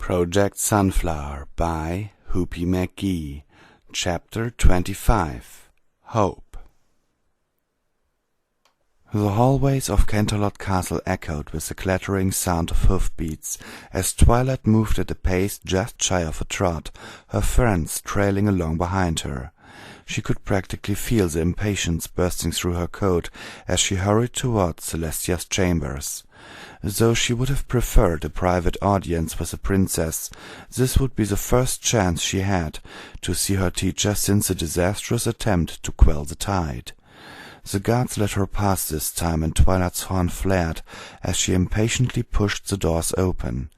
Project Sunflower by Hoopy McGee. Chapter 25. Hope. The hallways of Canterlot Castle echoed with the clattering sound of hoofbeats as Twilight moved at a pace just shy of a trot, her friends trailing along behind her. She could practically feel the impatience bursting through her coat as she hurried towards Celestia's chambers. Though she would have preferred a private audience with the princess, this would be the first chance she had to see her teacher since the disastrous attempt to quell the tide. The guards let her pass this time, and Twilight's horn flared as she impatiently pushed the doors open.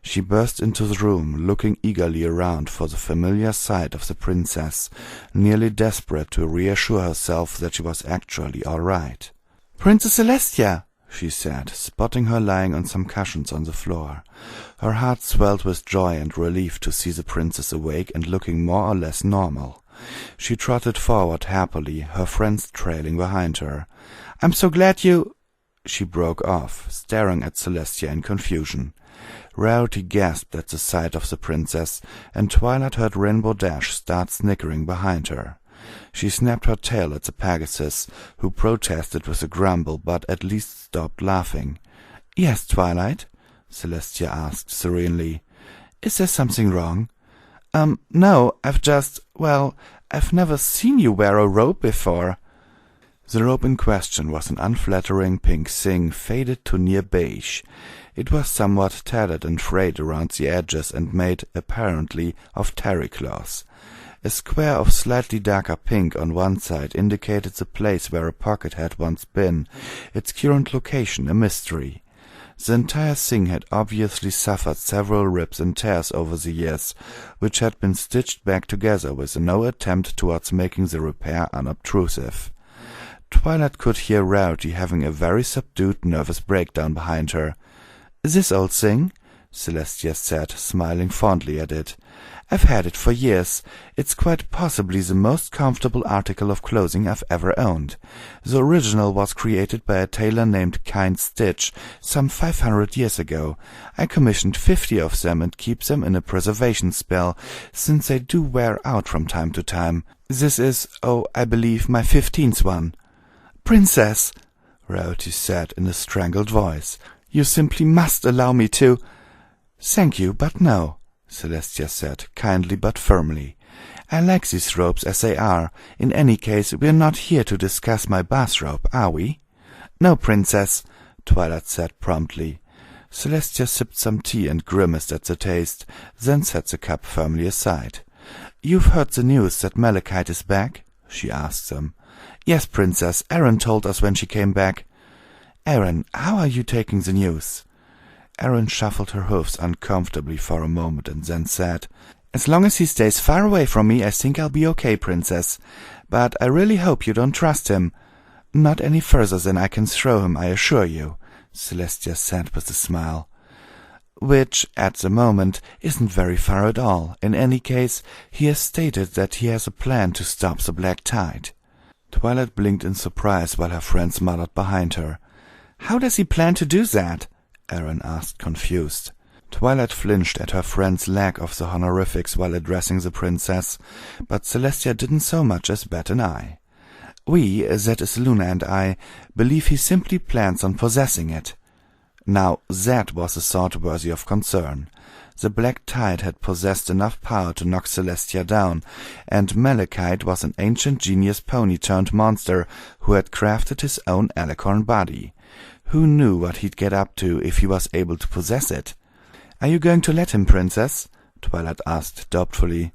She burst into the room, looking eagerly around for the familiar sight of the princess, nearly desperate to reassure herself that she was actually all right. "Princess Celestia!" she said, spotting her lying on some cushions on the floor. Her heart swelled with joy and relief to see the princess awake and looking more or less normal. She trotted forward happily, her friends trailing behind her. "I'm so glad you—" She broke off, staring at Celestia in confusion. Rarity gasped at the sight of the princess, and Twilight heard Rainbow Dash start snickering behind her. She snapped her tail at the Pegasus, who protested with a grumble but at least stopped laughing. "Yes, Twilight?" Celestia asked serenely. "Is there something wrong?" No, I've never seen you wear a robe before." The robe in question was an unflattering pink thing faded to near beige. It was somewhat tattered and frayed around the edges and made, apparently, of terry cloth. A square of slightly darker pink on one side indicated the place where a pocket had once been, its current location a mystery. The entire thing had obviously suffered several rips and tears over the years, which had been stitched back together with no attempt towards making the repair unobtrusive. Twilight could hear Rarity having a very subdued nervous breakdown behind her. "This old thing?" Celestia said, smiling fondly at it. "I've had it for years. It's quite possibly the most comfortable article of clothing I've ever owned. The original was created by a tailor named Kind Stitch some 500 years ago. I commissioned 50 of them and keep them in a preservation spell, since they do wear out from time to time. This is, I believe, my 15th one." "Princess," Rarity said in a strangled voice, "you simply must allow me to—" "Thank you, but no," Celestia said, kindly but firmly. "I like these robes as they are. In any case, we're not here to discuss my bathrobe, are we?" "No, Princess," Twilight said promptly. Celestia sipped some tea and grimaced at the taste, then set the cup firmly aside. "You've heard the news that Malachite is back?" she asked them. "Yes, Princess. Erin told us when she came back." "Erin, how are you taking the news?" Erin shuffled her hoofs uncomfortably for a moment and then said, "As long as he stays far away from me, I think I'll be okay, Princess. But I really hope you don't trust him." "Not any further than I can throw him, I assure you," Celestia said with a smile. "Which, at the moment, isn't very far at all. In any case, he has stated that he has a plan to stop the black tide." Twilight blinked in surprise while her friends muttered behind her. "How does he plan to do that?" Erin asked, confused. Twilight flinched at her friend's lack of the honorifics while addressing the princess, but Celestia didn't so much as bat an eye. "We, that is Luna and I, believe he simply plans on possessing it." Now that was a thought worthy of concern. The black tide had possessed enough power to knock Celestia down, and Malachite was an ancient genius pony-turned-monster who had crafted his own alicorn body. Who knew what he'd get up to if he was able to possess it? "Are you going to let him, Princess?" Twilight asked doubtfully.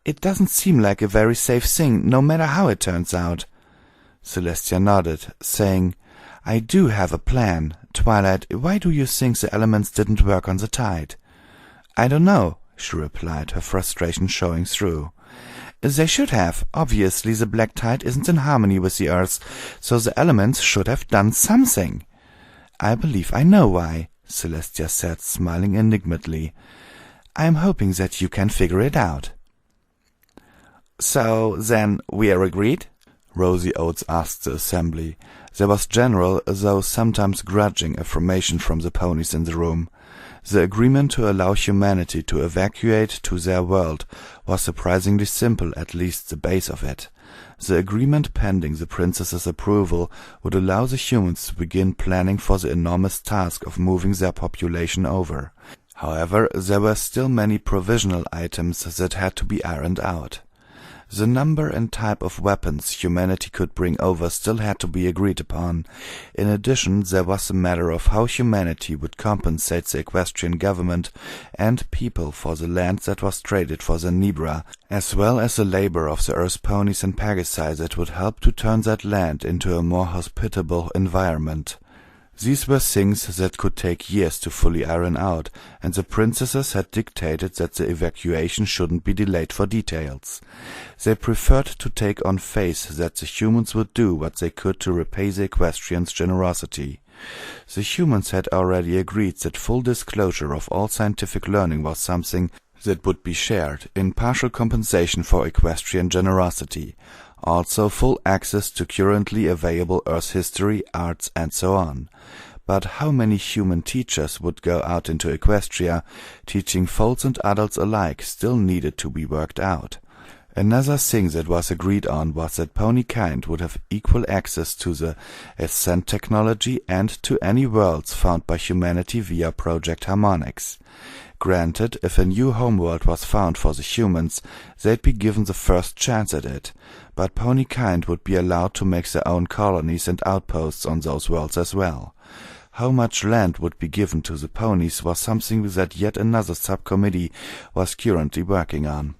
"It doesn't seem like a very safe thing, no matter how it turns out." Celestia nodded, saying, "I do have a plan. Twilight, why do you think the elements didn't work on the tide?" "I don't know," she replied, her frustration showing through. "They should have. Obviously the black tide isn't in harmony with the earth, so the elements should have done something." "I believe I know why," Celestia said, smiling enigmatically. "I'm hoping that you can figure it out." "So, then, we are agreed?" Rosie Oates asked the assembly. There was general, though sometimes grudging, affirmation from the ponies in the room. The agreement to allow humanity to evacuate to their world was surprisingly simple, at least the base of it. The agreement, pending the princess's approval, would allow the humans to begin planning for the enormous task of moving their population over. However, there were still many provisional items that had to be ironed out. The number and type of weapons humanity could bring over still had to be agreed upon. In addition, there was the matter of how humanity would compensate the equestrian government and people for the land that was traded for the Nebra, as well as the labor of the Earth ponies and Pegasi that would help to turn that land into a more hospitable environment. These were things that could take years to fully iron out, and the princesses had dictated that the evacuation shouldn't be delayed for details. They preferred to take on faith that the humans would do what they could to repay the equestrians' generosity. The humans had already agreed that full disclosure of all scientific learning was something that would be shared, in partial compensation for equestrian generosity. Also full access to currently available Earth history, arts, and so on. But how many human teachers would go out into Equestria, teaching foals and adults alike, still needed to be worked out. Another thing that was agreed on was that ponykind would have equal access to the Ascent technology and to any worlds found by humanity via Project Harmonix. Granted, if a new homeworld was found for the humans, they'd be given the first chance at it, but ponykind would be allowed to make their own colonies and outposts on those worlds as well. How much land would be given to the ponies was something that yet another subcommittee was currently working on.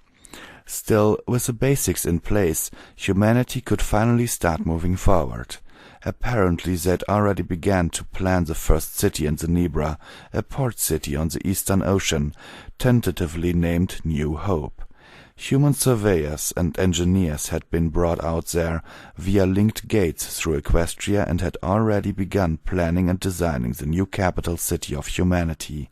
Still, with the basics in place, humanity could finally start moving forward. Apparently they'd already begun to plan the first city in the Nebra, a port city on the Eastern Ocean, tentatively named New Hope. Human surveyors and engineers had been brought out there via linked gates through Equestria and had already begun planning and designing the new capital city of humanity.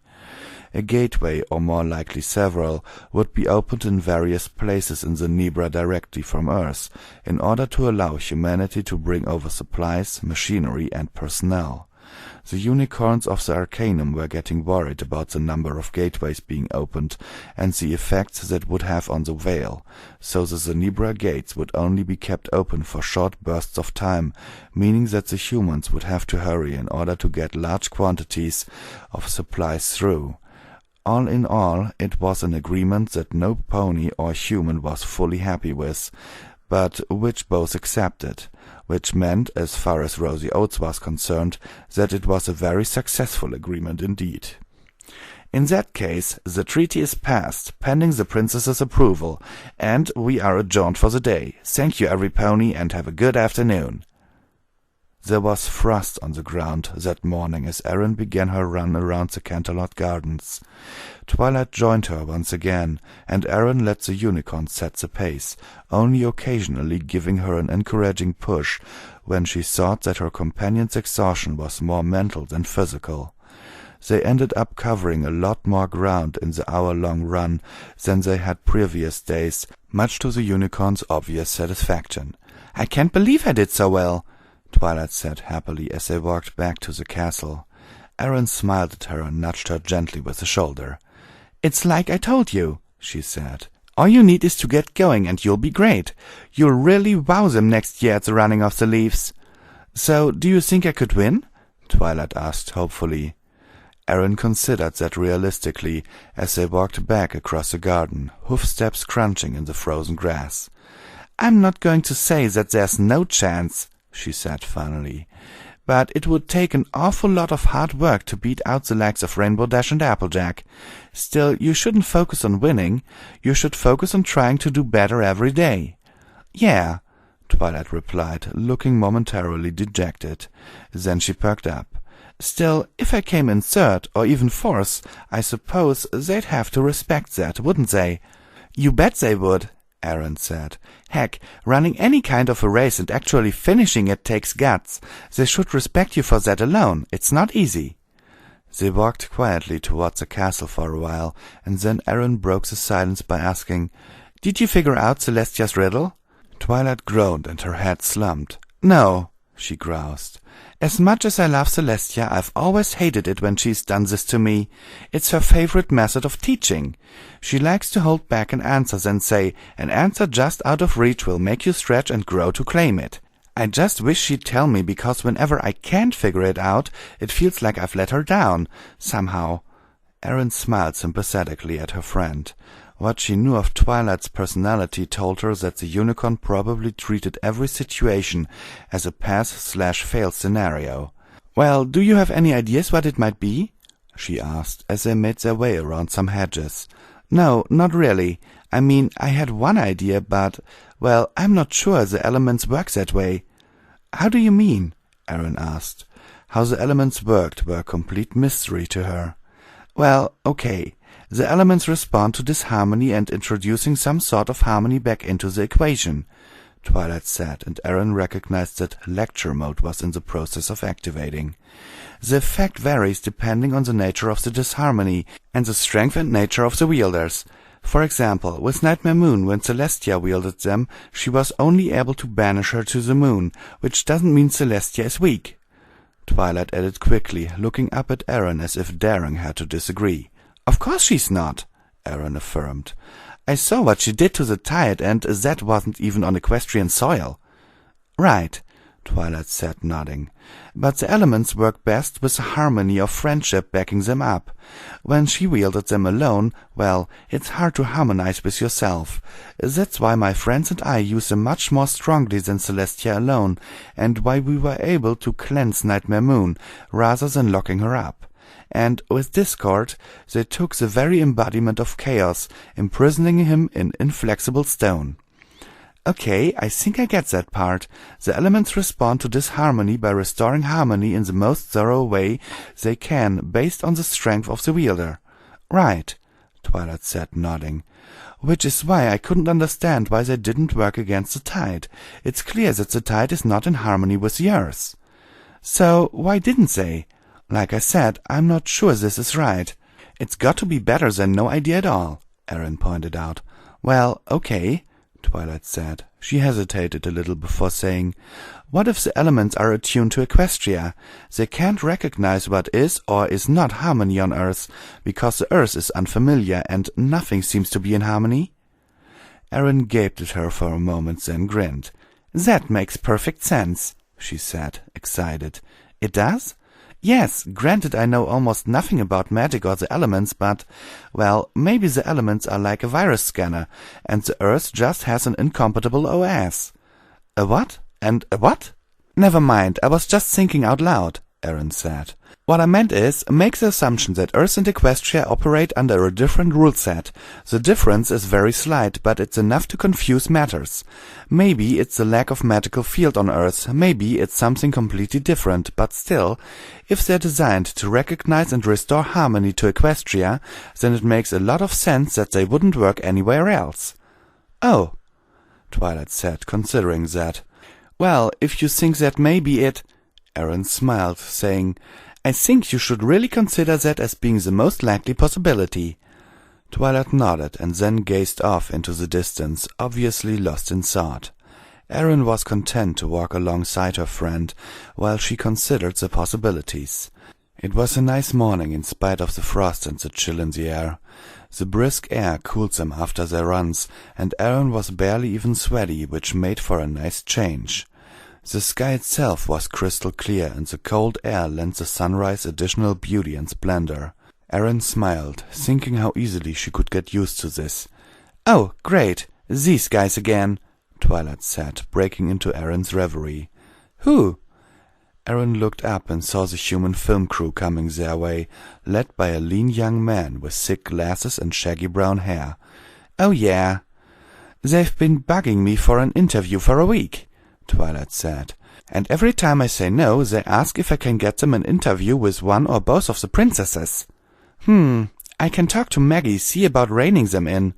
A gateway, or more likely several, would be opened in various places in the Nebra directly from Earth, in order to allow humanity to bring over supplies, machinery, and personnel. The unicorns of the Arcanum were getting worried about the number of gateways being opened and the effects that would have on the Veil, so that the Nebra gates would only be kept open for short bursts of time, meaning that the humans would have to hurry in order to get large quantities of supplies through. All in all, it was an agreement that no pony or human was fully happy with, but which both accepted, which meant, as far as Rosie Oates was concerned, that it was a very successful agreement indeed. In that case, the treaty is passed, pending the princess's approval, and we are adjourned for the day. Thank you, every pony, and have a good afternoon. There was frost on the ground that morning as Erin began her run around the Canterlot Gardens. Twilight joined her once again, and Erin let the unicorn set the pace, only occasionally giving her an encouraging push when she thought that her companion's exhaustion was more mental than physical. They ended up covering a lot more ground in the hour-long run than they had previous days, much to the unicorn's obvious satisfaction. "I can't believe I did so well," Twilight said happily as they walked back to the castle. Erin smiled at her and nudged her gently with the shoulder. "It's like I told you," she said. "All you need is to get going and you'll be great. You'll really wow them next year at the running of the leaves." "So, do you think I could win?" Twilight asked hopefully. Erin considered that realistically as they walked back across the garden, hoofsteps crunching in the frozen grass. "I'm not going to say that there's no chance," she said finally, "but it would take an awful lot of hard work to beat out the likes of Rainbow Dash and Applejack. Still, you shouldn't focus on winning. You should focus on trying to do better every day." "Yeah," Twilight replied, looking momentarily dejected. Then she perked up. "Still, if I came in third, or even fourth, I suppose they'd have to respect that, wouldn't they?" "You bet they would," Erin said. "Heck, running any kind of a race and actually finishing it takes guts. They should respect you for that alone. It's not easy." They walked quietly towards the castle for a while, and then Erin broke the silence by asking, "Did you figure out Celestia's riddle?" Twilight groaned and her head slumped. "No." she groused. "As much as I love Celestia, I've always hated it when she's done this to me. It's her favorite method of teaching. She likes to hold back an answer and say, an answer just out of reach will make you stretch and grow to claim it. I just wish she'd tell me, because whenever I can't figure it out, it feels like I've let her down, somehow." Erin smiled sympathetically at her friend. What she knew of Twilight's personality told her that the unicorn probably treated every situation as a pass/fail scenario. "Well, do you have any ideas what it might be?" she asked, as they made their way around some hedges. "No, not really. I mean, I had one idea, but, well, I'm not sure the elements work that way." "How do you mean?" Erin asked. How the elements worked were a complete mystery to her. "Well, okay. The elements respond to disharmony and introducing some sort of harmony back into the equation," Twilight said, and Erin recognized that lecture mode was in the process of activating. "The effect varies depending on the nature of the disharmony and the strength and nature of the wielders. For example, with Nightmare Moon, when Celestia wielded them, she was only able to banish her to the moon, which doesn't mean Celestia is weak," Twilight added quickly, looking up at Erin as if daring her to disagree. "Of course she's not," Erin affirmed. "I saw what she did to the tide, and that wasn't even on equestrian soil." "Right," Twilight said, nodding. "But the elements work best with a harmony of friendship backing them up. When she wielded them alone, well, it's hard to harmonize with yourself. That's why my friends and I use them much more strongly than Celestia alone, and why we were able to cleanse Nightmare Moon, rather than locking her up. And with Discord, they took the very embodiment of chaos, imprisoning him in inflexible stone." "Okay, I think I get that part. The elements respond to disharmony by restoring harmony in the most thorough way they can, based on the strength of the wielder." "Right," Twilight said, nodding. "Which is why I couldn't understand why they didn't work against the tide. It's clear that the tide is not in harmony with the earth." "So why didn't they?" "Like I said, I'm not sure this is right." "It's got to be better than no idea at all," Erin pointed out. "Well, okay," Twilight said. She hesitated a little before saying, "What if the elements are attuned to Equestria? They can't recognize what is or is not harmony on Earth, because the Earth is unfamiliar and nothing seems to be in harmony." Erin gaped at her for a moment, then grinned. "That makes perfect sense," she said, excited. "It does?" "Yes, granted I know almost nothing about magic or the elements, but, well, maybe the elements are like a virus scanner, and the Earth just has an incompatible OS." "A what? And a what?" "Never mind, I was just thinking out loud," Erin said. "What I meant is, make the assumption that Earth and Equestria operate under a different rule set. The difference is very slight, but it's enough to confuse matters. Maybe it's the lack of magical field on Earth, maybe it's something completely different, but still, if they're designed to recognize and restore harmony to Equestria, then it makes a lot of sense that they wouldn't work anywhere else." "Oh," Twilight said, considering that. "Well, if you think that may be it," Erin smiled, saying, "I think you should really consider that as being the most likely possibility." Twilight nodded and then gazed off into the distance, obviously lost in thought. Erin was content to walk alongside her friend while she considered the possibilities. It was a nice morning in spite of the frost and the chill in the air. The brisk air cooled them after their runs, and Erin was barely even sweaty, which made for a nice change. The sky itself was crystal clear, and the cold air lent the sunrise additional beauty and splendor. Erin smiled, thinking how easily she could get used to this. "Oh, great! These guys again," Twilight said, breaking into Erin's reverie. "Who?" Erin looked up and saw the human film crew coming their way, led by a lean young man with thick glasses and shaggy brown hair. "Oh, yeah. They've been bugging me for an interview for a week," Twilight said. "And every time I say no, they ask if I can get them an interview with one or both of the princesses." I can talk to Maggie, see about reining them in,"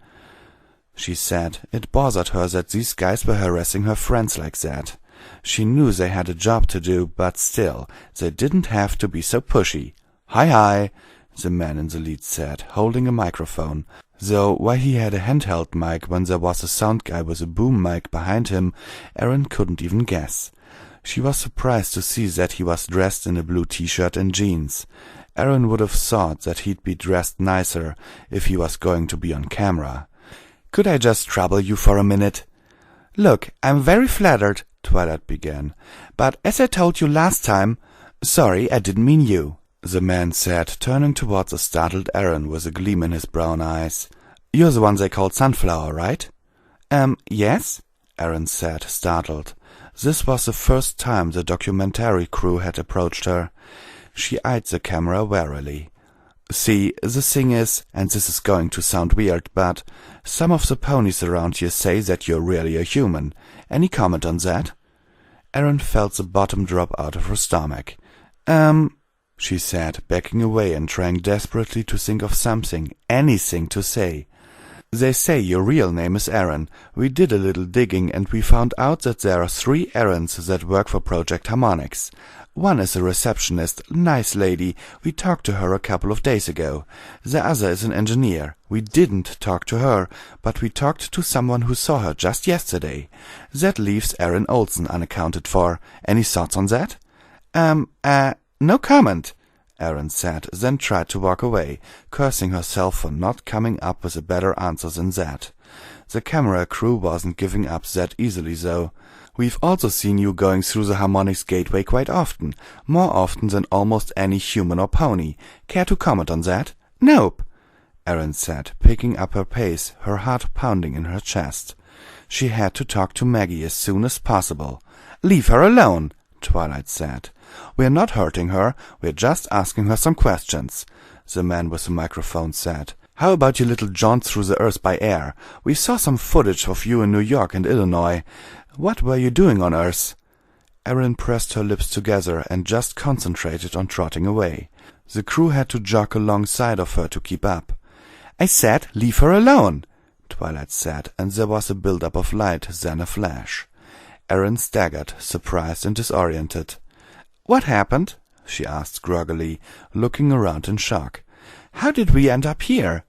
she said. It bothered her that these guys were harassing her friends like that. She knew they had a job to do, but still, they didn't have to be so pushy. Hi, the man in the lead said, holding a microphone. Though why he had a handheld mic when there was a sound guy with a boom mic behind him, Erin couldn't even guess. She was surprised to see that he was dressed in a blue t-shirt and jeans. Aaron would have thought that he'd be dressed nicer if he was going to be on camera. "Could I just trouble you for a minute?" "Look, I'm very flattered," Twilight began. "But as I told you last time—" "Sorry, I didn't mean you," the man said, turning towards a startled Aaron with a gleam in his brown eyes. "You're the one they called Sunflower, right?" Yes," Aaron said, startled. This was the first time the documentary crew had approached her. She eyed the camera warily. "See, the thing is, and this is going to sound weird, but some of the ponies around here say that you're really a human. Any comment on that?" Aaron felt the bottom drop out of her stomach. She said, backing away and trying desperately to think of something, anything to say. "They say your real name is Aaron. We did a little digging and we found out that there are 3 Aarons that work for Project Harmonix. One is a receptionist, nice lady. We talked to her a couple of days ago. The other is an engineer. We didn't talk to her, but we talked to someone who saw her just yesterday. That leaves Aaron Olsen unaccounted for. Any thoughts on that?" No comment," Aaron said, then tried to walk away, cursing herself for not coming up with a better answer than that. The camera crew wasn't giving up that easily, though. "We've also seen you going through the Harmonix gateway quite often, more often than almost any human or pony. Care to comment on that?" "Nope," Aaron said, picking up her pace, her heart pounding in her chest. She had to talk to Maggie as soon as possible. "Leave her alone," Twilight said. "We're not hurting her, we're just asking her some questions," the man with the microphone said. "How about your little jaunt through the earth by air? We saw some footage of you in New York and Illinois. What were you doing on Earth?" Aaron pressed her lips together and just concentrated on trotting away. The crew had to jog alongside of her to keep up. "I said, leave her alone," Twilight said, and there was a build-up of light, then a flash. Aaron staggered, surprised and disoriented. "What happened?" she asked groggily, looking around in shock. "How did we end up here?"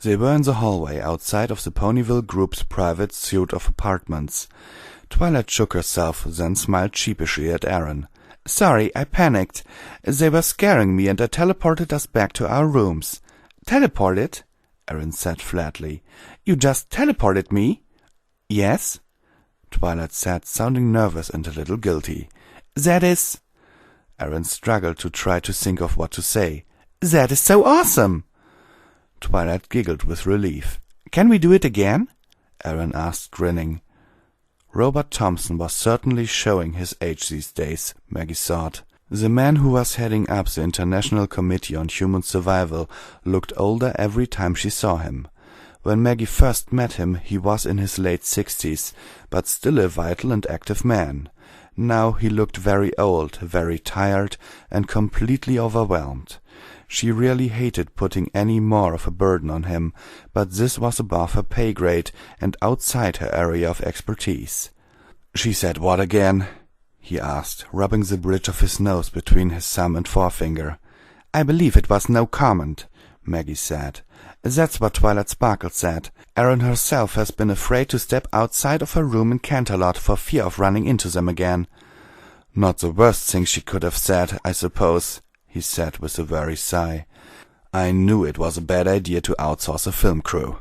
They were in the hallway outside of the Ponyville group's private suite of apartments. Twilight shook herself, then smiled sheepishly at Aaron. "Sorry, I panicked. They were scaring me and I teleported us back to our rooms." "Teleported?" Aaron said flatly. "You just teleported me?" "Yes," Twilight said, sounding nervous and a little guilty. "That is—" Aaron struggled to try to think of what to say. "That is so awesome!" Twilight giggled with relief. "Can we do it again?" Aaron asked, grinning. Robert Thompson was certainly showing his age these days, Maggie thought. The man who was heading up the International Committee on Human Survival looked older every time she saw him. When Maggie first met him, he was in his late 60s, but still a vital and active man. Now he looked very old, very tired, and completely overwhelmed. She really hated putting any more of a burden on him, but this was above her pay grade and outside her area of expertise. "She said what again?" he asked, rubbing the bridge of his nose between his thumb and forefinger. "I believe it was no comment," Maggie said. "That's what Twilight Sparkle said. Aaron herself has been afraid to step outside of her room in Canterlot for fear of running into them again." "Not the worst thing she could have said, I suppose," he said with a weary sigh. "I knew it was a bad idea to outsource a film crew.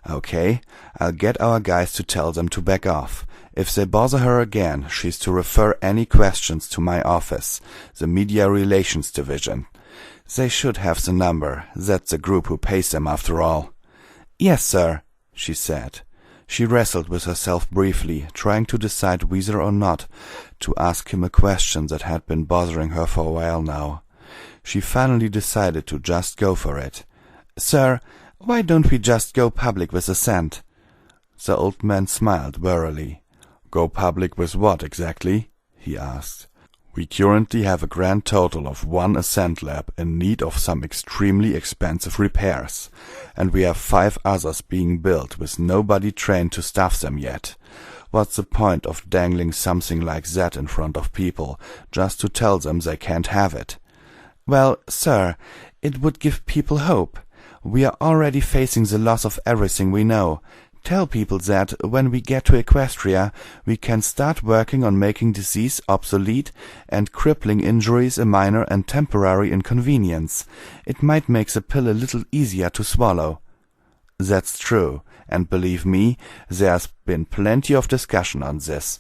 Okay, I'll get our guys to tell them to back off. If they bother her again, she's to refer any questions to my office, the Media Relations Division. They should have the number. That's the group who pays them after all." "Yes, sir," she said. She wrestled with herself briefly, trying to decide whether or not to ask him a question that had been bothering her for a while now. She finally decided to just go for it. "Sir, why don't we just go public with the scent?" The old man smiled wearily. "Go public with what exactly?" he asked. "We currently have a grand total of 1 Ascent lab in need of some extremely expensive repairs, and we have 5 others being built with nobody trained to staff them yet. What's the point of dangling something like that in front of people, just to tell them they can't have it?" "Well, sir, it would give people hope. We are already facing the loss of everything we know. Tell people that, when we get to Equestria, we can start working on making disease obsolete and crippling injuries a minor and temporary inconvenience. It might make the pill a little easier to swallow." "That's true, and believe me, there's been plenty of discussion on this.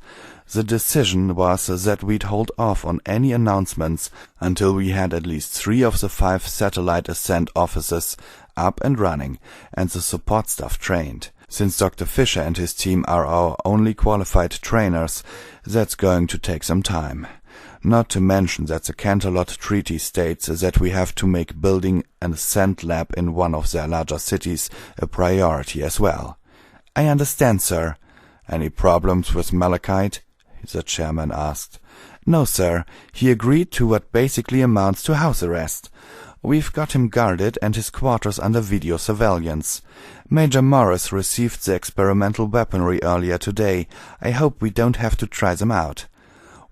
The decision was that we'd hold off on any announcements until we had at least 3 of the 5 satellite ascent offices up and running and the support staff trained. Since Dr. Fisher and his team are our only qualified trainers, that's going to take some time. Not to mention that the Canterlot Treaty states that we have to make building an ascent lab in one of their larger cities a priority as well." "I understand, sir." "Any problems with Malachite?" the chairman asked. "No, sir. He agreed to what basically amounts to house arrest. We've got him guarded and his quarters under video surveillance. Major Morris received the experimental weaponry earlier today. I hope we don't have to try them out."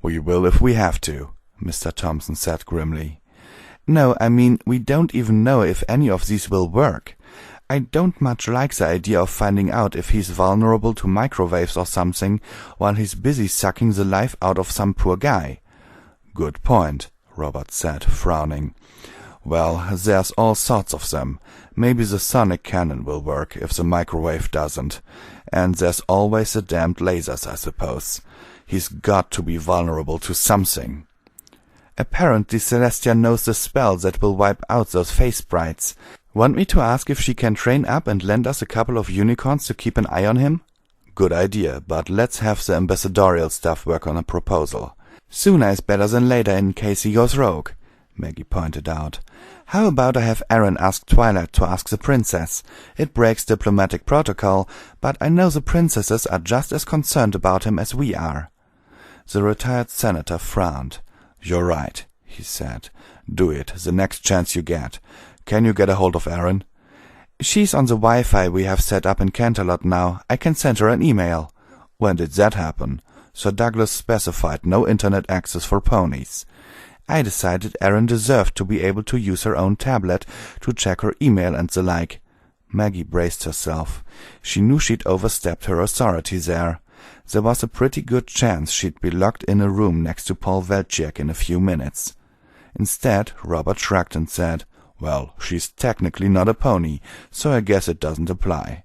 "We will if we have to," Mr. Thompson said grimly. "No, I mean, we don't even know if any of these will work. I don't much like the idea of finding out if he's vulnerable to microwaves or something while he's busy sucking the life out of some poor guy." "Good point," Robert said, frowning. "Well, there's all sorts of them. Maybe the sonic cannon will work if the microwave doesn't. And there's always the damned lasers, I suppose. He's got to be vulnerable to something." "Apparently Celestia knows the spell that will wipe out those face sprites. Want me to ask if she can train up and lend us a couple of unicorns to keep an eye on him?" "Good idea, but let's have the ambassadorial staff work on a proposal. Sooner is better than later in case he goes rogue," Maggie pointed out. "How about I have Aaron ask Twilight to ask the princess? It breaks diplomatic protocol, but I know the princesses are just as concerned about him as we are." The retired senator frowned. "You're right," he said. "Do it, the next chance you get. Can you get a hold of Aaron?" "She's on the Wi-Fi we have set up in Canterlot now. I can send her an email." "When did that happen?" Sir Douglas specified no internet access for ponies. "I decided Aaron deserved to be able to use her own tablet to check her email and the like." Maggie braced herself. She knew she'd overstepped her authority there. There was a pretty good chance she'd be locked in a room next to Paul Velchiak in a few minutes. Instead, Robert shrugged and said, "Well, she's technically not a pony, so I guess it doesn't apply.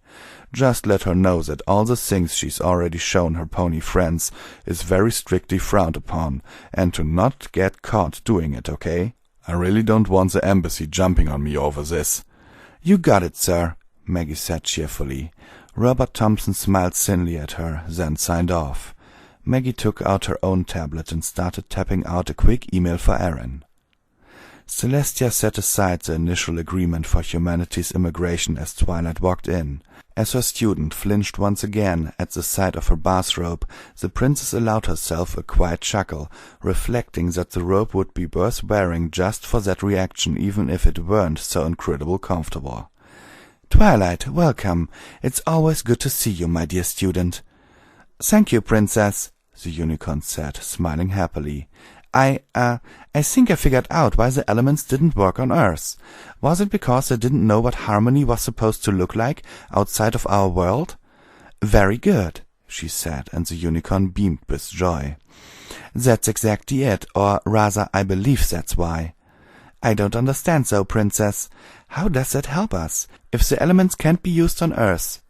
Just let her know that all the things she's already shown her pony friends is very strictly frowned upon, and to not get caught doing it, okay? I really don't want the embassy jumping on me over this." "You got it, sir," Maggie said cheerfully. Robert Thompson smiled thinly at her, then signed off. Maggie took out her own tablet and started tapping out a quick email for Aaron. Celestia set aside the initial agreement for humanity's immigration as Twilight walked in. As her student flinched once again at the sight of her bathrobe, the princess allowed herself a quiet chuckle, reflecting that the robe would be worth wearing just for that reaction, even if it weren't so incredible comfortable. "Twilight, welcome. It's always good to see you, my dear student." "Thank you, princess," the unicorn said, smiling happily. I think I figured out why the elements didn't work on Earth. Was it because they didn't know what harmony was supposed to look like outside of our world?" "Very good," she said, and the unicorn beamed with joy. "That's exactly it, or rather, I believe that's why." "I don't understand though, princess. How does that help us, if the elements can't be used on Earth?"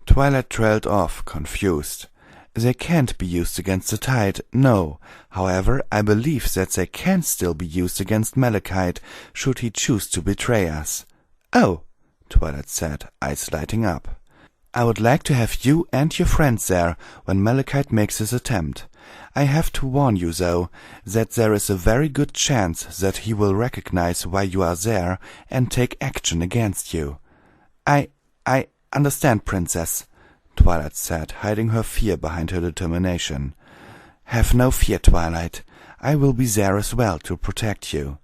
Twilight trailed off, confused. "They can't be used against the tide, no. However, I believe that they can still be used against Malachite, should he choose to betray us." "Oh," Twilight said, eyes lighting up. "I would like to have you and your friends there when Malachite makes his attempt. I have to warn you, though, that there is a very good chance that he will recognize why you are there and take action against you." I understand, princess," Twilight said, hiding her fear behind her determination. "Have no fear, Twilight. I will be there as well to protect you."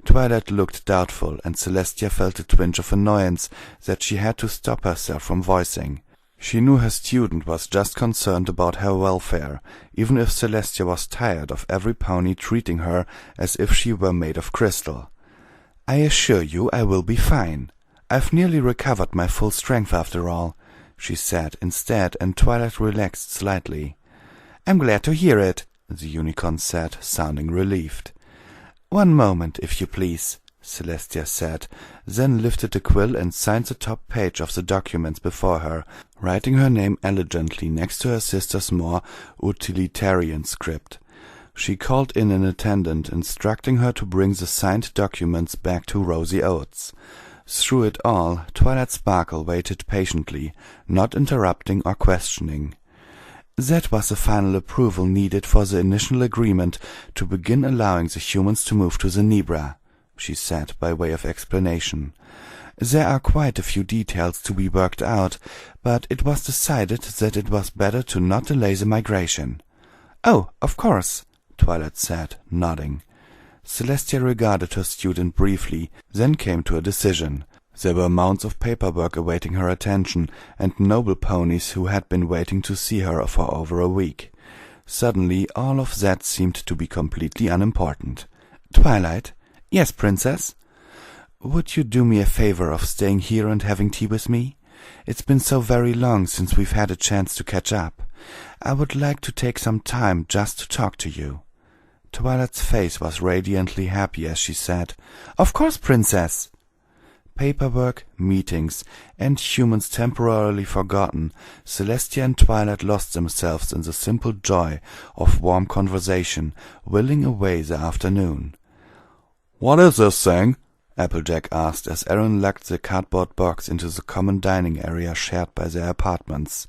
Twilight looked doubtful, and Celestia felt a twinge of annoyance that she had to stop herself from voicing. She knew her student was just concerned about her welfare, even if Celestia was tired of every pony treating her as if she were made of crystal. "I assure you I will be fine. I've nearly recovered my full strength after all," she said instead, and Twilight relaxed slightly. "I'm glad to hear it," the unicorn said, sounding relieved. "One moment, if you please," Celestia said, then lifted the quill and signed the top page of the documents before her, writing her name elegantly next to her sister's more utilitarian script. She called in an attendant, instructing her to bring the signed documents back to Rosie Oates. Through it all, Twilight Sparkle waited patiently, not interrupting or questioning. That was the final approval needed for the initial agreement to begin allowing the humans to move to the Nebra, she said by way of explanation. There are quite a few details to be worked out, but it was decided that it was better to not delay the migration. "Oh, of course," Twilight said, nodding. Celestia regarded her student briefly, then came to a decision. There were mounds of paperwork awaiting her attention, and noble ponies who had been waiting to see her for over a week. Suddenly all of that seemed to be completely unimportant. "Twilight?" "Yes, Princess?" "Would you do me a favor of staying here and having tea with me? It's been so very long since we've had a chance to catch up. I would like to take some time just to talk to you." Twilight's face was radiantly happy as she said, "Of course, Princess." Paperwork, meetings, and humans temporarily forgotten, Celestia and Twilight lost themselves in the simple joy of warm conversation, whiling away the afternoon. "What is this thing?" Applejack asked as Aaron lugged the cardboard box into the common dining area shared by their apartments.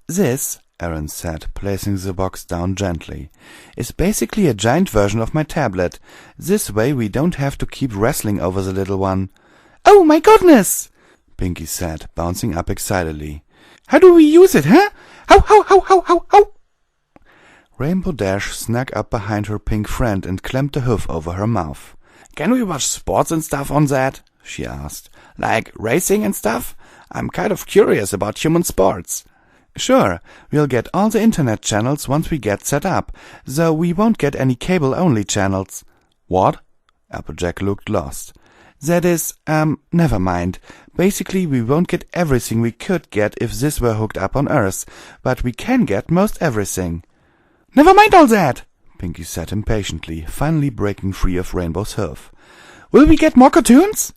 "This," Aaron said, placing the box down gently, "is basically a giant version of my tablet. This way we don't have to keep wrestling over the little one." "Oh, my goodness!" Pinky said, bouncing up excitedly. "How do we use it, huh? How? Rainbow Dash snuck up behind her pink friend and clamped a hoof over her mouth. "Can we watch sports and stuff on that?" she asked. "Like racing and stuff? I'm kind of curious about human sports." "Sure, we'll get all the internet channels once we get set up, though we won't get any cable-only channels." "What?" Applejack looked lost. "That is, never mind. Basically, we won't get everything we could get if this were hooked up on Earth, but we can get most everything." "Never mind all that," Pinky said impatiently, finally breaking free of Rainbow's hoof. "Will we get more cartoons?"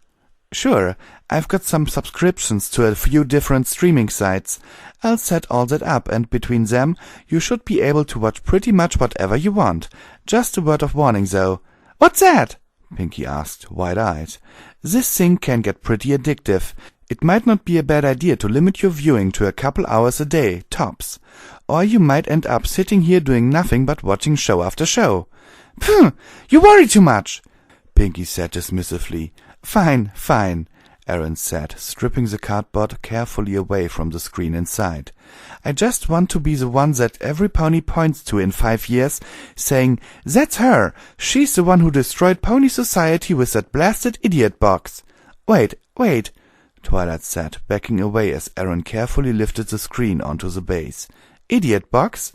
"Sure, I've got some subscriptions to a few different streaming sites. I'll set all that up, and between them, you should be able to watch pretty much whatever you want. Just a word of warning, though." "What's that?" Pinky asked, wide-eyed. "This thing can get pretty addictive. It might not be a bad idea to limit your viewing to a couple hours a day, tops. Or you might end up sitting here doing nothing but watching show after show." "Phew! You worry too much," Pinky said dismissively. Fine, Aaron said, stripping the cardboard carefully away from the screen inside. "I just want to be the one that every pony points to in 5 years, saying, 'That's her! She's the one who destroyed Pony Society with that blasted idiot box.'" Wait, Twilight said, backing away as Aaron carefully lifted the screen onto the base. "Idiot box?"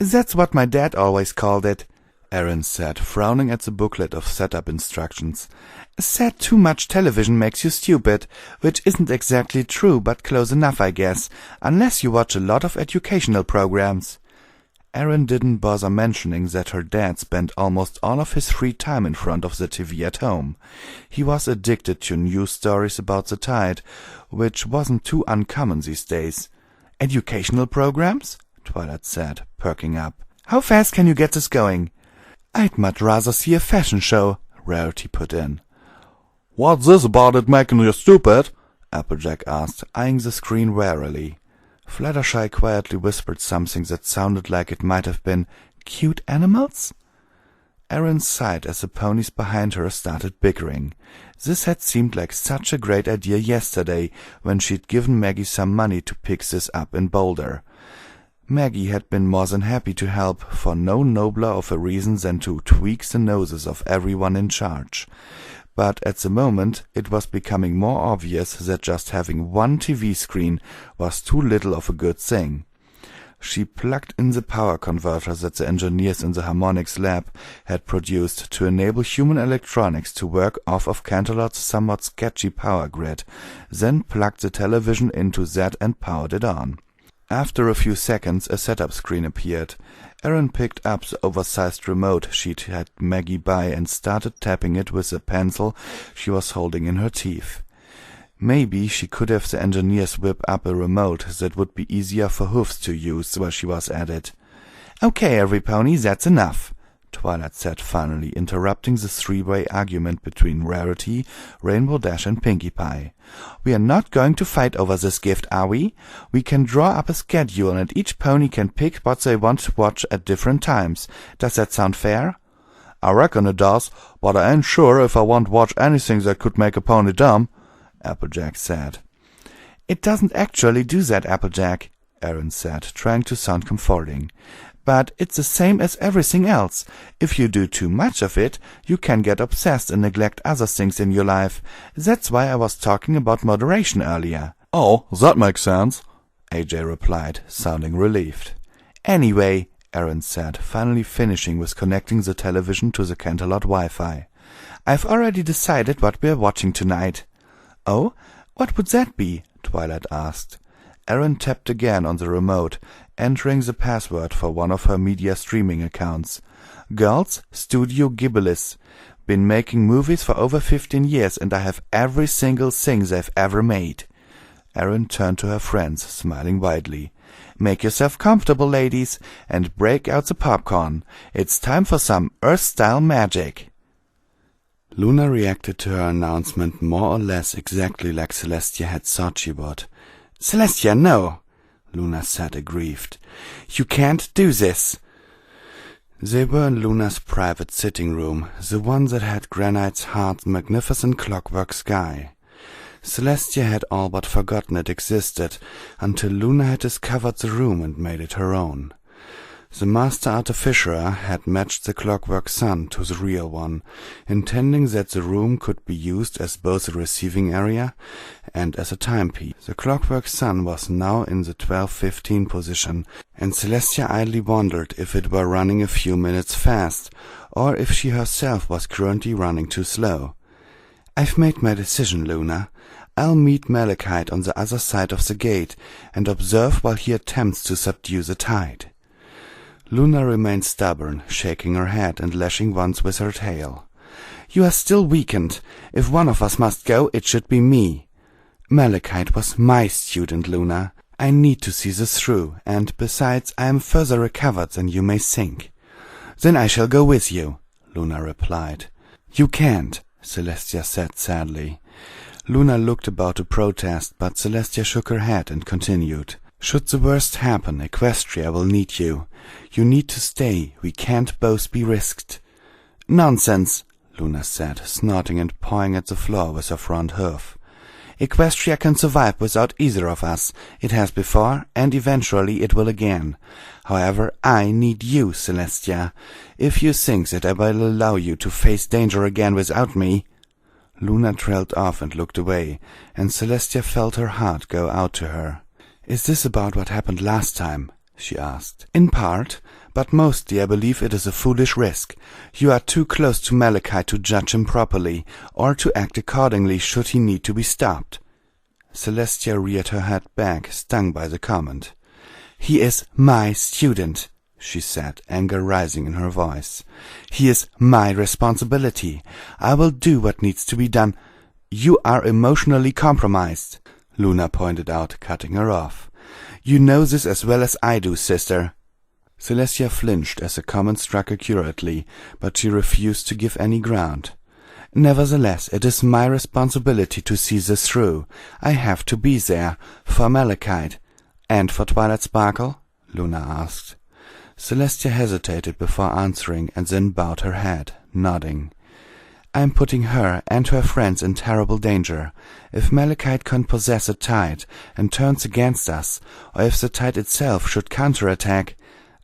"That's what my dad always called it," Aaron said, frowning at the booklet of setup instructions. "Said too much television makes you stupid, which isn't exactly true, but close enough, I guess, unless you watch a lot of educational programs." Aaron didn't bother mentioning that her dad spent almost all of his free time in front of the TV at home. He was addicted to news stories about the tide, which wasn't too uncommon these days. "Educational programs?" Twilight said, perking up. "How fast can you get this going?" "I'd much rather see a fashion show," Rarity put in. "What's this about it making you stupid?" Applejack asked, eyeing the screen warily. Fluttershy quietly whispered something that sounded like it might have been cute animals. Aaron sighed as the ponies behind her started bickering. This had seemed like such a great idea yesterday when she'd given Maggie some money to pick this up in Boulder. Maggie had been more than happy to help, for no nobler of a reason than to tweak the noses of everyone in charge. But at the moment it was becoming more obvious that just having one TV screen was too little of a good thing. She plugged in the power converter that the engineers in the harmonics lab had produced to enable human electronics to work off of Canterlot's somewhat sketchy power grid, then plugged the television into that and powered it on. After a few seconds, a setup screen appeared. Erin picked up the oversized remote she'd had Maggie buy and started tapping it with the pencil she was holding in her teeth. Maybe she could have the engineers whip up a remote that would be easier for Hoofs to use while she was at it. "Okay, every pony, that's enough," Twilight said finally, interrupting the three-way argument between Rarity, Rainbow Dash, and Pinkie Pie. "We are not going to fight over this gift, are we? We can draw up a schedule and each pony can pick what they want to watch at different times. Does that sound fair?" "I reckon it does, but I ain't sure if I want to watch anything that could make a pony dumb," Applejack said. "It doesn't actually do that, Applejack," Erin said, trying to sound comforting. "But it's the same as everything else. If you do too much of it, you can get obsessed and neglect other things in your life. That's why I was talking about moderation earlier." "Oh, that makes sense," AJ replied, sounding relieved. "Anyway," Erin said, finally finishing with connecting the television to the Canterlot Wi-Fi, "I've already decided what we're watching tonight." "Oh? What would that be?" Twilight asked. Erin tapped again on the remote, entering the password for one of her media streaming accounts. "Girls, Studio Ghiblis. Been making movies for over 15 years and I have every single thing they've ever made." Erin turned to her friends, smiling widely. "Make yourself comfortable, ladies, and break out the popcorn. It's time for some Earth-style magic." Luna reacted to her announcement more or less exactly like Celestia had thought she would. "Celestia, no," Luna said, aggrieved. "You can't do this." They were in Luna's private sitting room, the one that had Granite's Heart's magnificent clockwork sky. Celestia had all but forgotten it existed until Luna had discovered the room and made it her own. The master artificer had matched the clockwork sun to the real one, intending that the room could be used as both a receiving area and as a timepiece. The clockwork sun was now in the 12:15 position, and Celestia idly wondered if it were running a few minutes fast, or if she herself was currently running too slow. "I've made my decision, Luna. I'll meet Malachite on the other side of the gate and observe while he attempts to subdue the tide." Luna remained stubborn, shaking her head and lashing once with her tail. "You are still weakened. If one of us must go, it should be me. Malachite was my student, Luna. I need to see this through, and besides, I am further recovered than you may think." "Then I shall go with you," Luna replied. "You can't," Celestia said sadly. Luna looked about to protest, but Celestia shook her head and continued. "Should the worst happen, Equestria will need you. You need to stay. We can't both be risked." "Nonsense," Luna said, snorting and pawing at the floor with her front hoof. "Equestria can survive without either of us. It has before, and eventually it will again. However, I need you, Celestia. If you think that I will allow you to face danger again without me—" Luna trailed off and looked away, and Celestia felt her heart go out to her. "Is this about what happened last time?" she asked. "In part, but mostly I believe it is a foolish risk. You are too close to Malachite to judge him properly, or to act accordingly should he need to be stopped." Celestia reared her head back, stung by the comment. "He is my student," she said, anger rising in her voice. "He is my responsibility. I will do what needs to be done." "You are emotionally compromised," Luna pointed out, cutting her off. "You know this as well as I do, sister." Celestia flinched as the comment struck accurately, but she refused to give any ground. "Nevertheless, it is my responsibility to see this through. I have to be there, for Malachite." "And for Twilight Sparkle?" Luna asked. Celestia hesitated before answering, and then bowed her head, nodding. "I'm putting her and her friends in terrible danger. If Malachite can possess a tide and turns against us, or if the tide itself should counterattack,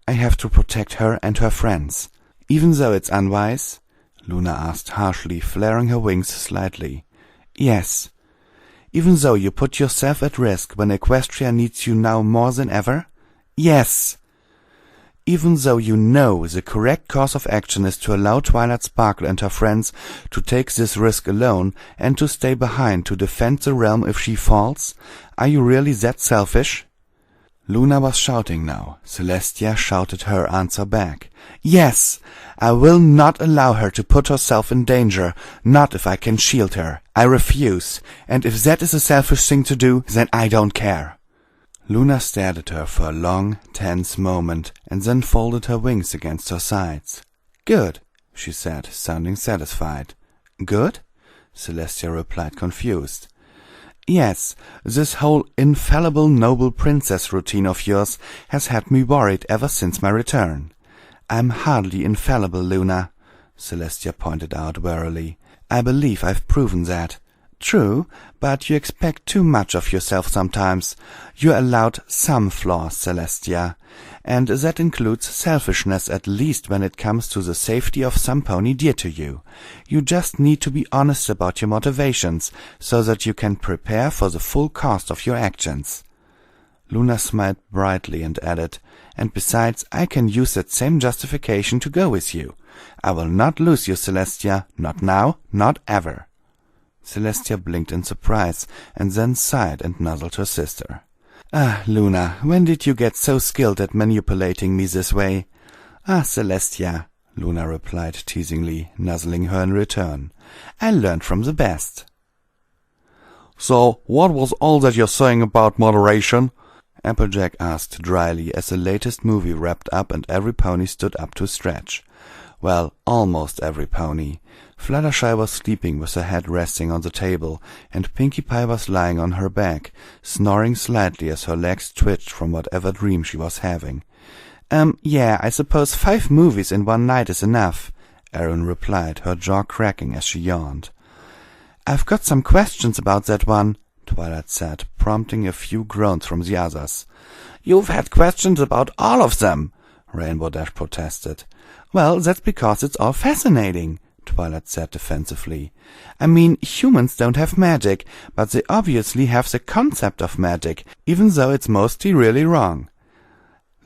I have to protect her and her friends." "Even though it's unwise?" Luna asked harshly, flaring her wings slightly. "Yes." "Even though you put yourself at risk when Equestria needs you now more than ever?" Yes. Even though you know the correct course of action is to allow Twilight Sparkle and her friends to take this risk alone and to stay behind to defend the realm if she falls, are you really that selfish? Luna was shouting now. Celestia shouted her answer back. Yes, I will not allow her to put herself in danger, not if I can shield her. I refuse, and if that is a selfish thing to do, then I don't care. Luna stared at her for a long, tense moment, and then folded her wings against her sides. Good, she said, sounding satisfied. Good? Celestia replied, confused. Yes, this whole infallible noble princess routine of yours has had me worried ever since my return. I'm hardly infallible, Luna, Celestia pointed out warily. I believe I've proven that. True, but you expect too much of yourself sometimes. You're allowed some flaws, Celestia, and that includes selfishness, at least when it comes to the safety of some pony dear to you. You just need to be honest about your motivations, so that you can prepare for the full cost of your actions. Luna smiled brightly and added, and besides, I can use that same justification to go with you. I will not lose you, Celestia, not now, not ever. Celestia blinked in surprise, and then sighed and nuzzled her sister. Ah, Luna, when did you get so skilled at manipulating me this way? Ah, Celestia, Luna replied teasingly, nuzzling her in return. I learned from the best. So, what was all that you're saying about moderation? Applejack asked dryly as the latest movie wrapped up and every pony stood up to stretch. Well, almost every pony. Fluttershy was sleeping with her head resting on the table, and Pinkie Pie was lying on her back, snoring slightly as her legs twitched from whatever dream she was having. Yeah, I suppose 5 movies in one night is enough, Erin replied, her jaw cracking as she yawned. I've got some questions about that one, Twilight said, prompting a few groans from the others. You've had questions about all of them, Rainbow Dash protested. Well, that's because it's all fascinating, Twilight said defensively. I mean, humans don't have magic, but they obviously have the concept of magic, even though it's mostly really wrong.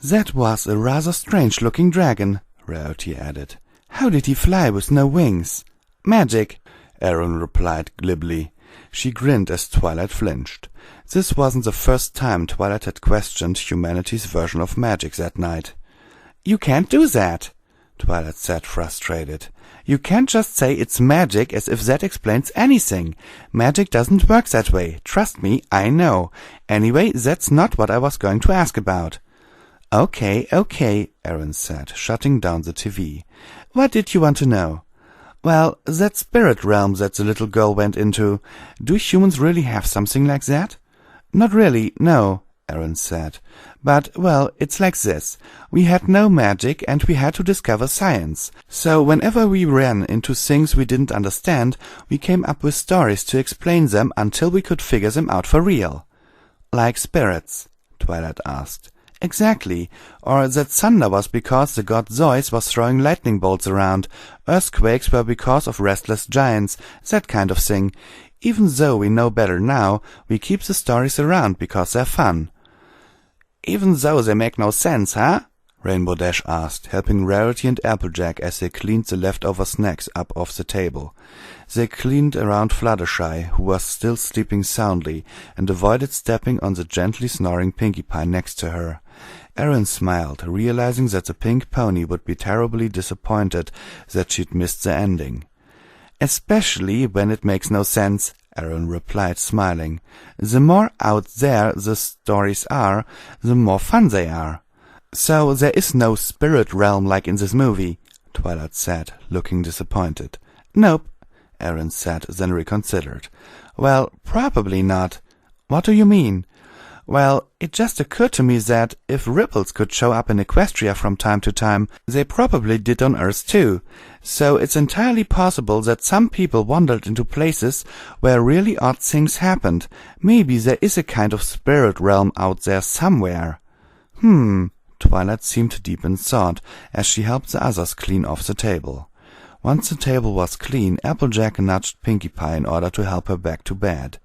That was a rather strange-looking dragon, Rarity added. How did he fly with no wings? Magic, Erin replied glibly. She grinned as Twilight flinched. This wasn't the first time Twilight had questioned humanity's version of magic that night. You can't do that, Twilight said, frustrated. You can't just say it's magic as if that explains anything. Magic doesn't work that way. Trust me, I know. Anyway, that's not what I was going to ask about. Okay, Erin said, shutting down the TV. What did you want to know? Well, that spirit realm that the little girl went into. Do humans really have something like that? Not really, no, Erin said. But, well, it's like this. We had no magic and we had to discover science. So whenever we ran into things we didn't understand, we came up with stories to explain them until we could figure them out for real. Like spirits? Twilight asked. Exactly. Or that thunder was because the god Zeus was throwing lightning bolts around. Earthquakes were because of restless giants. That kind of thing. Even though we know better now, we keep the stories around because they're fun. Even though they make no sense, huh? Rainbow Dash asked, helping Rarity and Applejack as they cleaned the leftover snacks up off the table. They cleaned around Fluttershy, who was still sleeping soundly, and avoided stepping on the gently snoring Pinkie Pie next to her. Erin smiled, realizing that the pink pony would be terribly disappointed that she'd missed the ending. Especially when it makes no sense, Erin replied, smiling. The more out there the stories are, the more fun they are. So there is no spirit realm like in this movie, Twilight said, looking disappointed. Nope, Erin said, then reconsidered. Well, probably not. What do you mean? Well, it just occurred to me that if ripples could show up in Equestria from time to time, they probably did on Earth too. So it's entirely possible that some people wandered into places where really odd things happened. Maybe there is a kind of spirit realm out there somewhere. Twilight seemed deep in thought as she helped the others clean off the table. Once the table was clean, Applejack nudged Pinkie Pie in order to help her back to bed.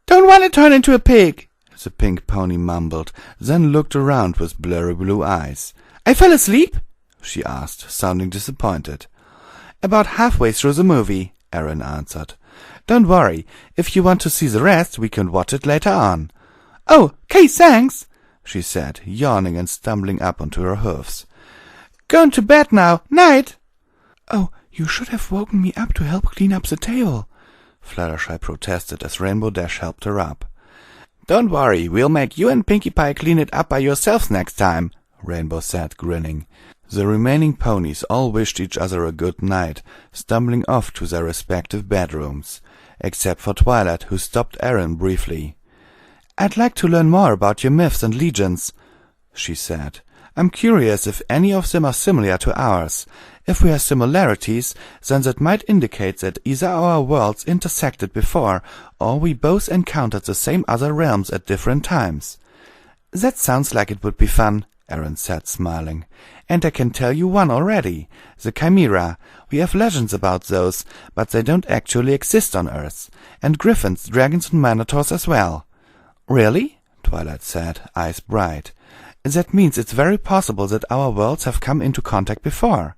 Don't want to turn into a pig, the pink pony mumbled, then looked around with blurry blue eyes. "I fell asleep?" she asked, sounding disappointed. "About halfway through the movie," Erin answered. "Don't worry. If you want to see the rest, we can watch it later on." "Oh, 'kay, thanks," she said, yawning and stumbling up onto her hoofs. "Going to bed now. Night." "Oh, you should have woken me up to help clean up the table," Fluttershy protested as Rainbow Dash helped her up. "Don't worry, we'll make you and Pinkie Pie clean it up by yourselves next time," Rainbow said, grinning. The remaining ponies all wished each other a good night, stumbling off to their respective bedrooms, except for Twilight, who stopped Erin briefly. "I'd like to learn more about your myths and legends," she said. "I'm curious if any of them are similar to ours. If we have similarities, then that might indicate that either our worlds intersected before, or we both encountered the same other realms at different times." "That sounds like it would be fun," Erin said, smiling. "And I can tell you one already. The Chimera. We have legends about those, but they don't actually exist on Earth. And griffins, dragons, and minotaurs as well." "Really?" Twilight said, eyes bright. "That means it's very possible that our worlds have come into contact before."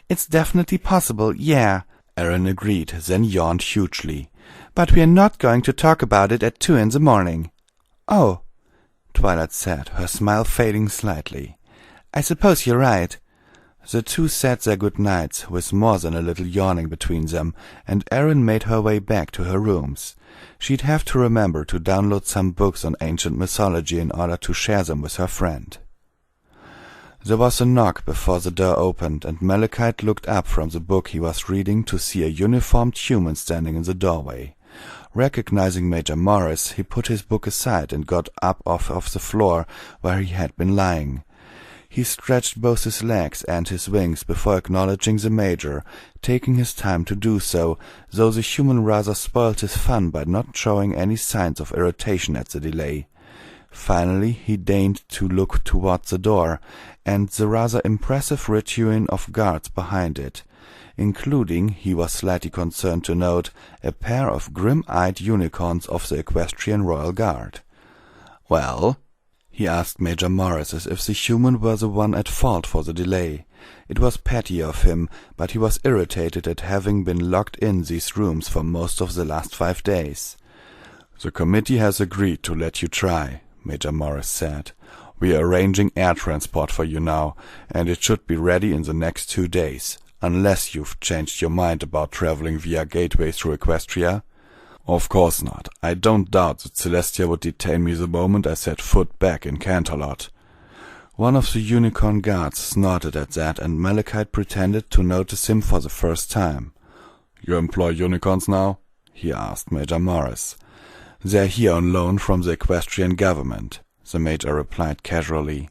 "It's definitely possible, yeah," Erin agreed, then yawned hugely. "But we're not going to talk about it at 2 in the morning." "Oh," Twilight said, her smile fading slightly. "I suppose you're right." The two said their good nights, with more than a little yawning between them, and Erin made her way back to her rooms. She'd have to remember to download some books on ancient mythology in order to share them with her friend. There was a knock before the door opened, and Malachite looked up from the book he was reading to see a uniformed human standing in the doorway. Recognizing Major Morris, he put his book aside and got up off the floor where he had been lying. He stretched both his legs and his wings before acknowledging the Major, taking his time to do so, though the human rather spoiled his fun by not showing any signs of irritation at the delay. Finally he deigned to look toward the door, and the rather impressive retinue of guards behind it, including, he was slightly concerned to note, a pair of grim-eyed unicorns of the Equestrian Royal Guard. "Well?" he asked Major Morris, as if the human were the one at fault for the delay. It was petty of him, but he was irritated at having been locked in these rooms for most of the last 5 days. "The committee has agreed to let you try," Major Morris said. "We are arranging air transport for you now, and it should be ready in the next 2 days, unless you've changed your mind about traveling via Gateway through Equestria." "Of course not. I don't doubt that Celestia would detain me the moment I set foot back in Canterlot." One of the unicorn guards snorted at that, and Malachite pretended to notice him for the first time. "You employ unicorns now?" he asked Major Morris. "They're here on loan from the equestrian government," the Major replied casually.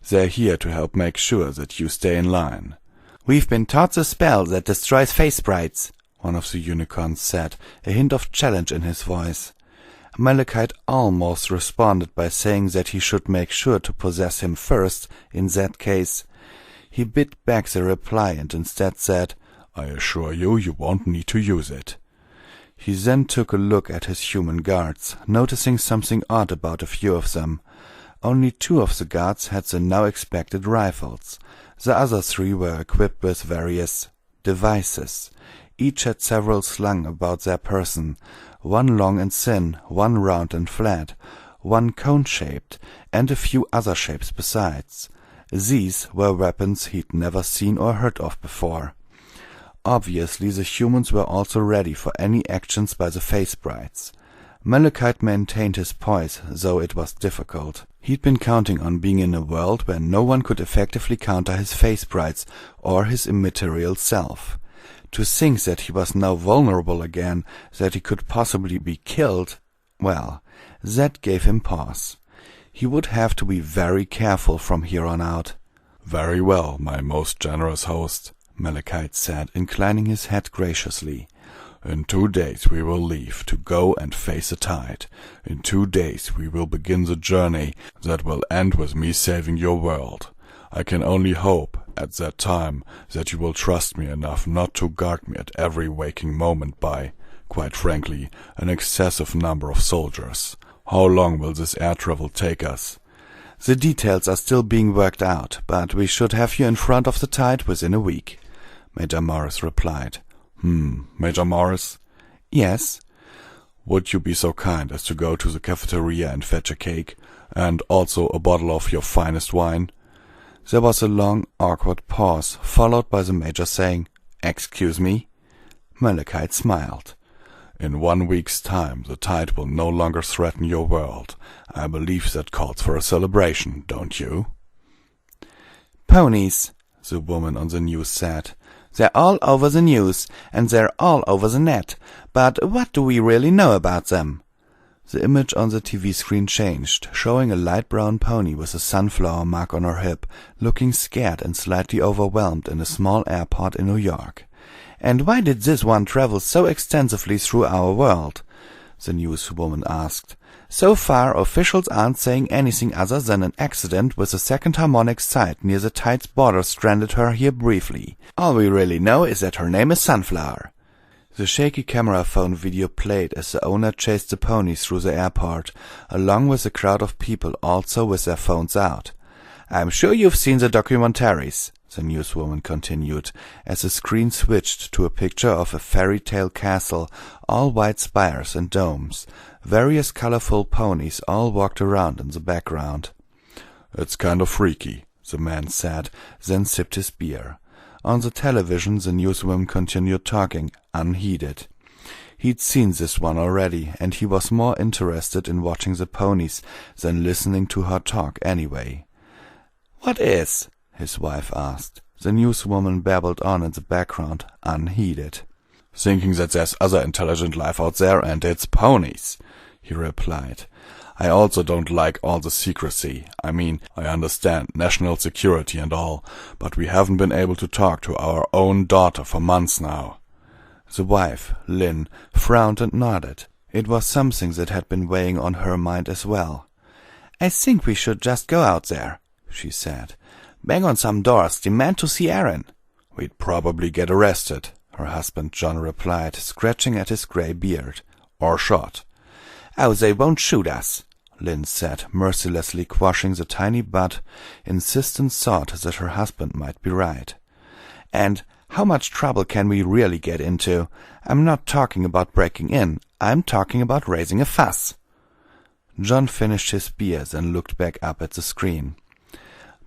"They're here to help make sure that you stay in line." "We've been taught the spell that destroys face sprites," one of the unicorns said, a hint of challenge in his voice. Malachite almost responded by saying that he should make sure to possess him first, in that case. He bit back the reply and instead said, "I assure you, you won't need to use it." He then took a look at his human guards, noticing something odd about a few of them. Only 2 of the guards had the now expected rifles. The other 3 were equipped with various devices. Each had several slung about their person, one long and thin, one round and flat, one cone-shaped, and a few other shapes besides. These were weapons he'd never seen or heard of before. Obviously the humans were also ready for any actions by the face sprites. Malachite maintained his poise, though it was difficult. He'd been counting on being in a world where no one could effectively counter his face sprites or his immaterial self. To think that he was now vulnerable again, that he could possibly be killed, well, that gave him pause. He would have to be very careful from here on out. "Very well, my most generous host," Malachite said, inclining his head graciously. "In 2 days we will leave, to go and face the tide. In 2 days we will begin the journey that will end with me saving your world. I can only hope, at that time, that you will trust me enough not to guard me at every waking moment by, quite frankly, an excessive number of soldiers. How long will this air travel take us? The details are still being worked out, but we should have you in front of the tide within a week, Major Morris replied. Major Morris? Yes? Would you be so kind as to go to the cafeteria and fetch a cake, and also a bottle of your finest wine? There was a long, awkward pause, followed by the Major saying, "Excuse me?" Malachite smiled. In 1 week's time, the tide will no longer threaten your world. I believe that calls for a celebration, don't you? "Ponies," the woman on the news said. "They're all over the news, and they're all over the net. But what do we really know about them?" The image on the TV screen changed, showing a light brown pony with a sunflower mark on her hip, looking scared and slightly overwhelmed in a small airport in New York. "And why did this one travel so extensively through our world?" the newswoman asked. "So far, officials aren't saying anything other than an accident with a second harmonic site near the tide's border stranded her here briefly. All we really know is that her name is Sunflower." The shaky camera phone video played as the owner chased the pony through the airport, along with a crowd of people also with their phones out. "I'm sure you've seen the documentaries," the newswoman continued, as the screen switched to a picture of a fairy tale castle, all white spires and domes. Various colorful ponies all walked around in the background. "It's kind of freaky," the man said, then sipped his beer. On the television, the newswoman continued talking, unheeded. He'd seen this one already, and he was more interested in watching the ponies than listening to her talk anyway. "What is?" his wife asked. The newswoman babbled on in the background, unheeded. "Thinking that there's other intelligent life out there, and it's ponies," he replied. "I also don't like all the secrecy. I mean, I understand national security and all, but we haven't been able to talk to our own daughter for months now." The wife, Lynn, frowned and nodded. It was something that had been weighing on her mind as well. "I think we should just go out there," she said. "Bang on some doors, demand to see Aaron." "We'd probably get arrested," her husband John replied, scratching at his gray beard. "Or shot." "Oh, they won't shoot us," Lynn said, mercilessly quashing the tiny but insistent thought that her husband might be right. "And how much trouble can we really get into? I'm not talking about breaking in. I'm talking about raising a fuss." John finished his beer, then looked back up at the screen.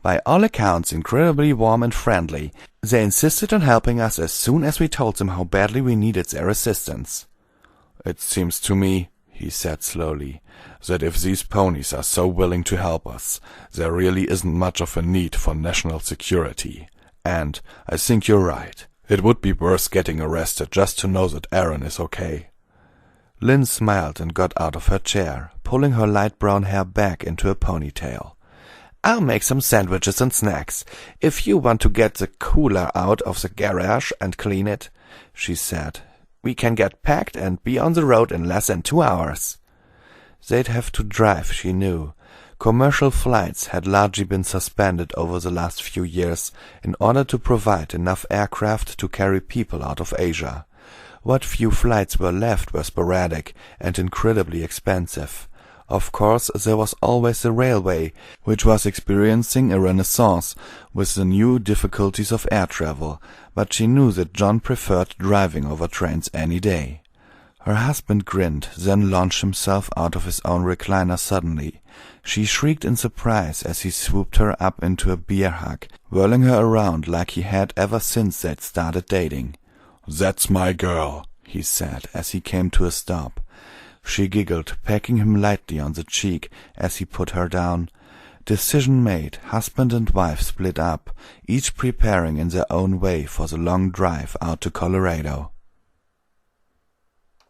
"By all accounts, incredibly warm and friendly. They insisted on helping us as soon as we told them how badly we needed their assistance." "It seems to me," he said slowly, "that if these ponies are so willing to help us, there really isn't much of a need for national security. And I think you're right. It would be worth getting arrested just to know that Aaron is okay." Lynn smiled and got out of her chair, pulling her light brown hair back into a ponytail. "I'll make some sandwiches and snacks, if you want to get the cooler out of the garage and clean it," she said. "We can get packed and be on the road in less than 2 hours." They'd have to drive, she knew. Commercial flights had largely been suspended over the last few years in order to provide enough aircraft to carry people out of Asia. What few flights were left were sporadic and incredibly expensive. Of course, there was always the railway, which was experiencing a renaissance with the new difficulties of air travel, but she knew that John preferred driving over trains any day. Her husband grinned, then launched himself out of his own recliner suddenly. She shrieked in surprise as he swooped her up into a bear hug, whirling her around like he had ever since they'd started dating. "That's my girl," he said as he came to a stop. She giggled, pecking him lightly on the cheek as he put her down. Decision made, husband and wife split up, each preparing in their own way for the long drive out to Colorado.